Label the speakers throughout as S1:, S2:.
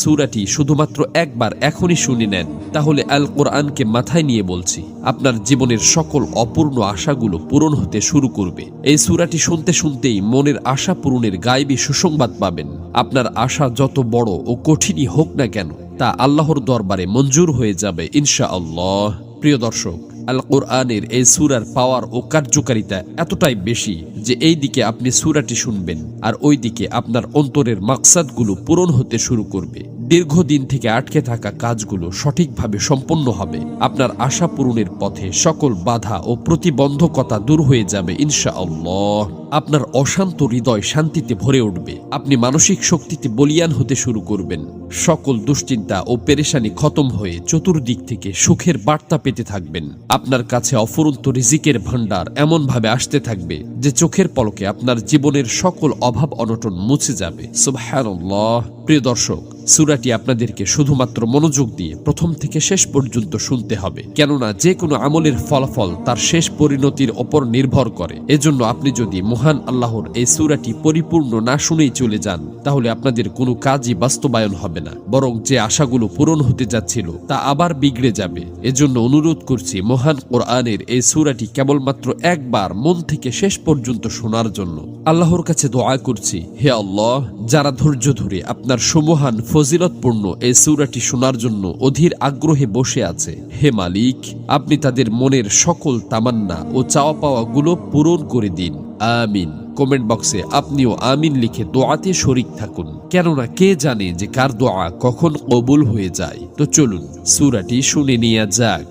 S1: সূরাটি শুধুমাত্র একবার এখনই শুনে নেন, তাহলে আল কোরআনকে মাথায় নিয়ে বলছি, আপনার জীবনের সকল অপূর্ণ আশাগুলো পূরণ হতে শুরু করবে। এই সূরাটি শুনতে শুনতেই মনের আশা পূরণের গায়েবী সুসংবাদ পাবেন। আপনার আশা যত বড় ও কঠিনই হোক না কেন, তা আল্লাহর দরবারে মঞ্জুর হয়ে যাবে ইনশাআল্লাহ। প্রিয় দর্শক, আল কোরআনের এই সূরার পাওয়ার ও কার্যকারিতা এতটাই বেশি যে এই দিকে আপনি সূরাটি শুনবেন আর ওই দিকে আপনার অন্তরের মাকসাদগুলো পূরণ হতে শুরু করবে। দীর্ঘদিন থেকে আটকে থাকা কাজগুলো সঠিকভাবে সম্পন্ন হবে। আপনার আশা পূরণের পথে সকল বাধা ও প্রতিবন্ধকতা দূর হয়ে যাবে ইনশাআল্লাহ। আপনার অশান্ত হৃদয় শান্তিতে ভরে উঠবে। আপনি মানসিক শক্তিতে বলীয়ান হতে শুরু করবেন। সকল দুশ্চিন্তা ও পেরেশানি খতম হয়ে চতুর্দিক থেকে সুখের বার্তা পেতে থাকবেন। আপনার কাছে অফুরন্ত রিজিকের ভান্ডার এমনভাবে আসতে থাকবে যে চোখের পলকে আপনার জীবনের সকল অভাব অনটন মুছে যাবে। সুবহানাল্লাহ। প্রিয় দর্শক, সূরাটি আপনাদেরকে শুধুমাত্র মনোযোগ দিয়ে প্রথম থেকে শেষ পর্যন্ত শুনতে হবে, কেননা যে কোনো আমলের ফলাফল তার শেষ পরিণতির ওপর নির্ভর করে। এজন্য আপনি যদি মহান আল্লাহর এই সূরাটি পরিপূর্ণ না শুনেই চলে যান, তাহলে আপনাদের কোনো কাজই বাস্তবায়ন হবে না, বরং যে আশাগুলো পূরণ হতে যাচ্ছিল তা আবার বিগড়ে যাবে। এজন্য অনুরোধ করছি মহান কোরআনের এই সূরাটি কেবলমাত্র একবার মন থেকে শেষ পর্যন্ত শোনার জন্য। আল্লাহর কাছে দোয়া করছি, হে আল্লাহ, যারা ধৈর্য ধরে আপনার সুমহান ফজিলতপূর্ণ এই সূরাটি শোনার জন্য অধীর আগ্রহে বসে আছে, হে মালিক, আপনি তাদের মনের সকল তামান্না ও চাওয়া পাওয়া গুলো পূরণ করে দিন। আমিন। কমেন্ট বক্সে আপনিও আমিন লিখে দোয়াতে শরীক থাকুন, কেননা কে জানে যে কার দোয়া কখন কবুল হয়ে যায়। তো চলুন সূরাটি শুনে নেওয়া যাক।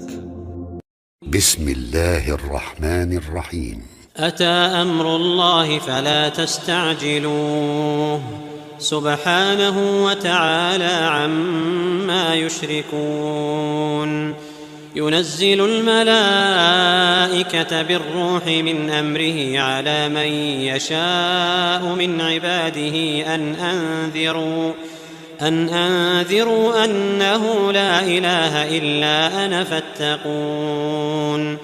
S2: বিসমিল্লাহির রহমানির রহিম।
S3: أتى أمر الله فلا تستعجلوه سبحانه وتعالى عما يشركون ينزل الملائكة بالروح من أمره على من يشاء من عباده أن أنذروا أنه لا إله إلا أنا فاتقون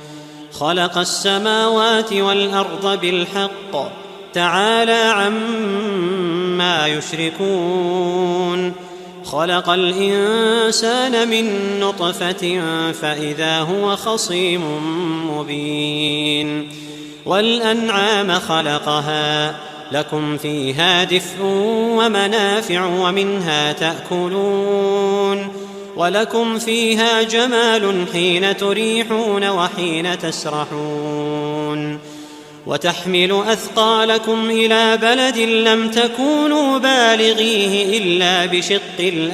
S3: خلق السماوات والأرض بالحق تعالى عما يشركون خلق الإنسان من نطفة فإذا هو خصيم مبين والأنعام خلقها لكم فيها دفء ومنافع ومنها تأكلون ولكم فيها جمال حين تريحون وحين تسرحون وتحمل أثقالكم إلى بلد لم تكونوا بالغيه إلا بشق الأنفس